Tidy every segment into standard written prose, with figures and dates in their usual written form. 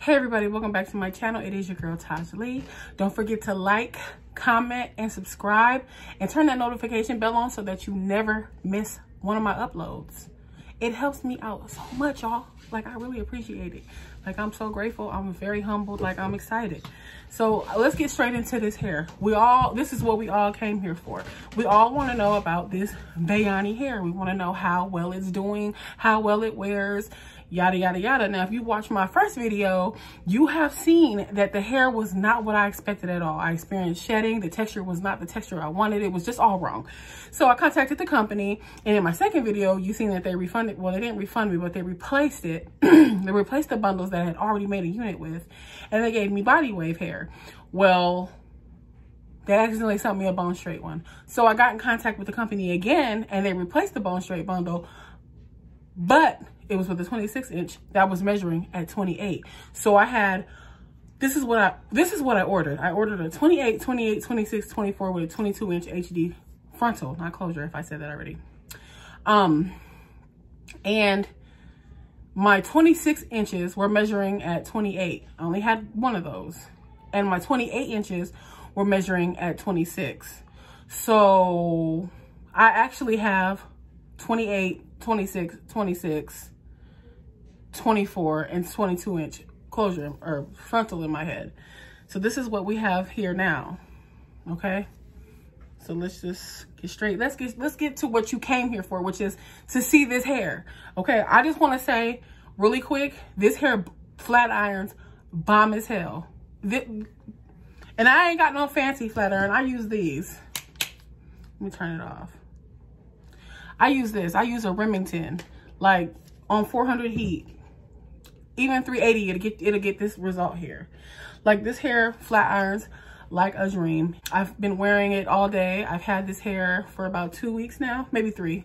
Hey everybody, welcome back to my channel. It is your girl Taj Lee. Don't forget to like, comment, and subscribe, and turn that notification bell on so that you never miss one of my uploads. It helps me out so much, y'all. Like, I really appreciate it. Like, I'm so grateful. I'm very humbled. Like, I'm excited. So let's get straight into this hair. This is what we all came here for. We all want to know about this Beyani hair. We want to know how well it's doing, how well it wears, yada, yada, yada. Now, if you watched my first video, you have seen that the hair was not what I expected at all. I experienced shedding. The texture was not the texture I wanted. It was just all wrong. So I contacted the company, and in my second video, you seen that they refunded, well, they didn't refund me, but they replaced it. They replaced the bundles that I had already made a unit with, and they gave me body wave hair. Well, they accidentally sent me a bone straight one. So I got in contact with the company again, and they replaced the bone straight bundle, but it was with a 26-inch that was measuring at 28. So I had, this is what I ordered. I ordered a 28, 28, 26, 24 with a 22-inch HD frontal, not closure, if I said that already. And my 26 inches were measuring at 28. I only had one of those. And my 28 inches were measuring at 26. So I actually have 28, 26, 26, 24, and 22-inch closure or frontal in my head. So this is what we have here now. Okay. So let's just get straight. Let's get to what you came here for, which is to see this hair. Okay. I just want to say really quick, this hair flat irons bomb as hell. And I ain't got no fancy flat iron. I use these. Let me turn it off. I use this. I use a Remington, like on 400 heat, even 380. It'll get this result here. Like, this hair flat irons like a dream. I've been wearing it all day. I've had this hair for about 2 weeks now, maybe 3.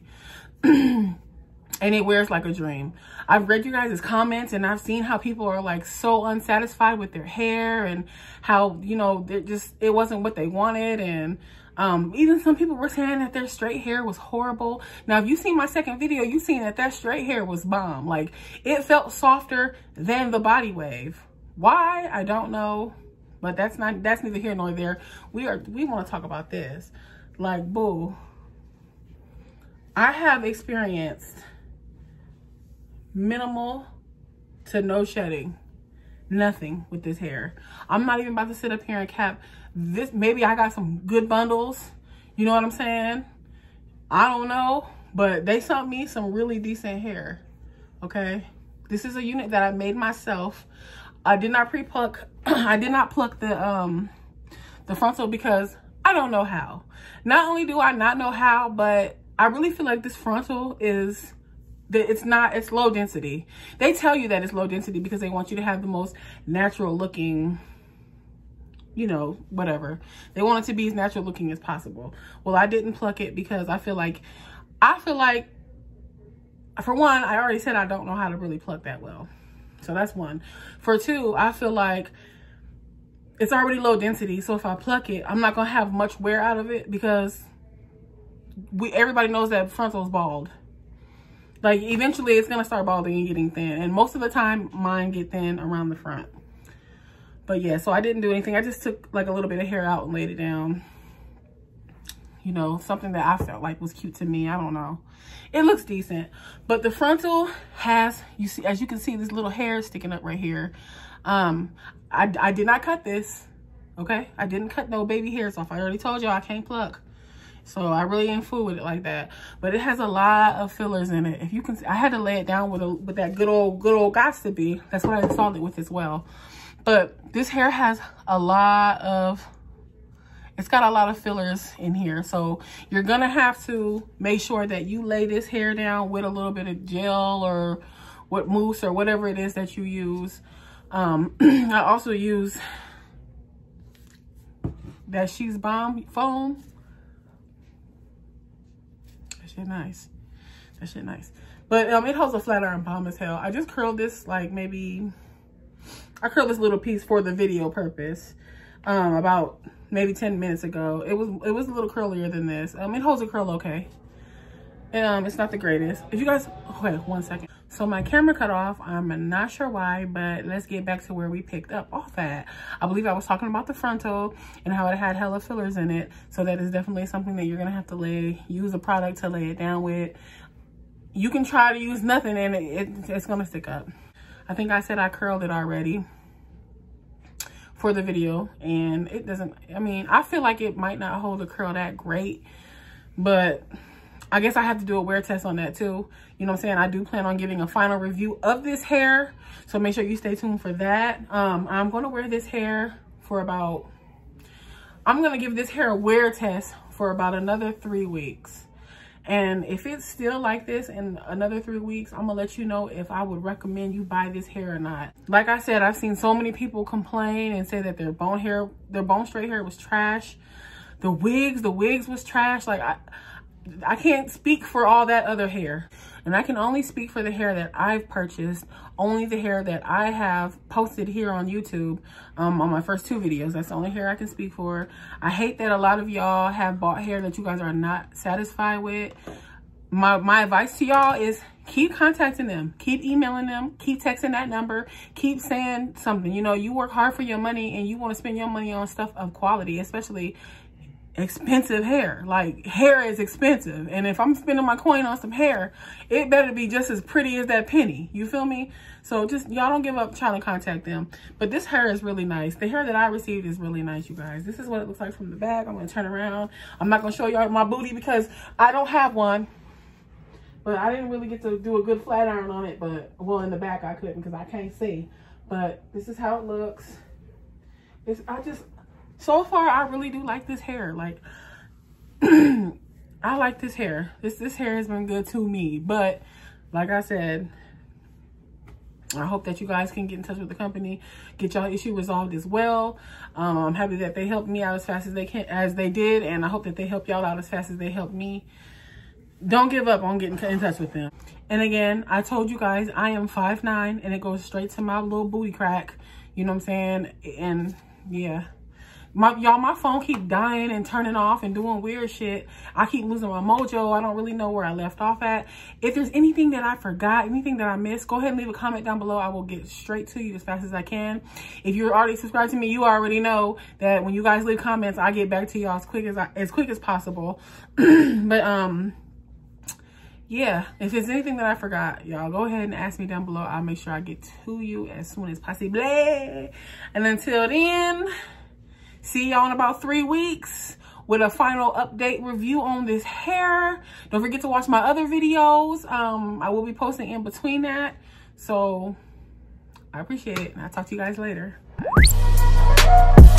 And it wears like a dream. I've read you guys' comments, and I've seen how people are like so unsatisfied with their hair, and how, you know, it wasn't what they wanted. And even some people were saying that their straight hair was horrible. Now, if you seen my second video, you seen that straight hair was bomb. Like, it felt softer than the body wave. Why? I don't know. But that's neither here nor there. We want to talk about this. Like, boo. I have experienced minimal to no shedding. Nothing with this hair. I'm not even about to sit up here and cap this. Maybe I got some good bundles. You know what I'm saying? I don't know. But they sent me some really decent hair. Okay? This is a unit that I made myself. I did not pre-pluck. I did not pluck the frontal because I don't know how. Not only do I not know how, but I really feel like this frontal is that it's low density. They tell you that it's low density because they want you to have the most natural looking, you know, whatever. They want it to be as natural looking as possible. Well, I didn't pluck it because I feel like, for one, I already said I don't know how to really pluck that well. So that's one. For two, I feel like it's already low density. So if I pluck it, I'm not going to have much wear out of it because everybody knows that frontal's bald. Like, eventually it's going to start balding and getting thin. And most of the time, mine get thin around the front. But yeah, so I didn't do anything. I just took like a little bit of hair out and laid it down. You know, something that I felt like was cute to me. I don't know. It looks decent. But the frontal has, you see, as you can see, this little hair sticking up right here. I did not cut this. Okay? I didn't cut no baby hairs off. I already told y'all I can't pluck. So I really ain't fool with it like that. But it has a lot of fillers in it. If you can see, I had to lay it down with that good old gots to be. That's what I installed it with as well. But this hair has a lot of, it's got a lot of fillers in here. So you're going to have to make sure that you lay this hair down with a little bit of gel or what mousse or whatever it is that you use. I also use that She's Bomb foam. That shit nice. That shit nice. But it holds a flat iron bomb as hell. I just curled this like maybe, I curled this little piece for the video purpose about maybe 10 minutes ago. It was a little curlier than this. It holds a curl okay. It's not the greatest. If you guys, wait 1 second. So my camera cut off. I'm not sure why, but let's get back to where we picked up off at. I believe I was talking about the frontal and how it had hella fillers in it. So that is definitely something that you're gonna have to use a product to lay it down with. You can try to use nothing and it's gonna stick up. I think I said I curled it already for the video, and it doesn't, I mean, I feel like it might not hold a curl that great, but I guess I have to do a wear test on that too. You know what I'm saying? I do plan on giving a final review of this hair, so make sure you stay tuned for that. I'm gonna wear this hair for about, I'm gonna give this hair a wear test for about another 3 weeks. And if it's still like this in another 3 weeks, I'm gonna let you know if I would recommend you buy this hair or not. Like I said, I've seen so many people complain and say that their bone straight hair was trash. The wigs was trash. Like I can't speak for all that other hair. And I can only speak for the hair that I've purchased, only the hair that I have posted here on YouTube on my first 2 videos. That's the only hair I can speak for. I hate that a lot of y'all have bought hair that you guys are not satisfied with. My advice to y'all is keep contacting them, keep emailing them, keep texting that number, keep saying something. You know, you work hard for your money and you want to spend your money on stuff of quality, especially expensive hair. Like, hair is expensive, and if I'm spending my coin on some hair, it better be just as pretty as that penny. You feel me? So just, y'all don't give up trying to contact them. But this hair is really nice. The hair that I received is really nice, you guys. This is what it looks like from the back. I'm gonna turn around. I'm not gonna show y'all my booty because I don't have one, but I didn't really get to do a good flat iron on it. But well, in the back I couldn't because I can't see. But this is how it looks. So far, I really do like this hair. Like, I like this hair. This hair has been good to me. But, like I said, I hope that you guys can get in touch with the company, get y'all issue resolved as well. I'm happy that they helped me out as fast as they did, and I hope that they help y'all out as fast as they helped me. Don't give up on getting in touch with them. And again, I told you guys I am 5'9", and it goes straight to my little booty crack. You know what I'm saying? And yeah. My phone keep dying and turning off and doing weird shit. I keep losing my mojo. I don't really know where I left off at. If there's anything that I forgot, anything that I missed, go ahead and leave a comment down below. I will get straight to you as fast as I can. If you're already subscribed to me, you already know that when you guys leave comments, I get back to y'all as quick as possible. But yeah, if there's anything that I forgot, y'all go ahead and ask me down below. I'll make sure I get to you as soon as possible. And until then, see y'all in about 3 weeks with a final update review on this hair. Don't forget to watch my other videos. I will be posting in between that. So I appreciate it. And I'll talk to you guys later. Bye.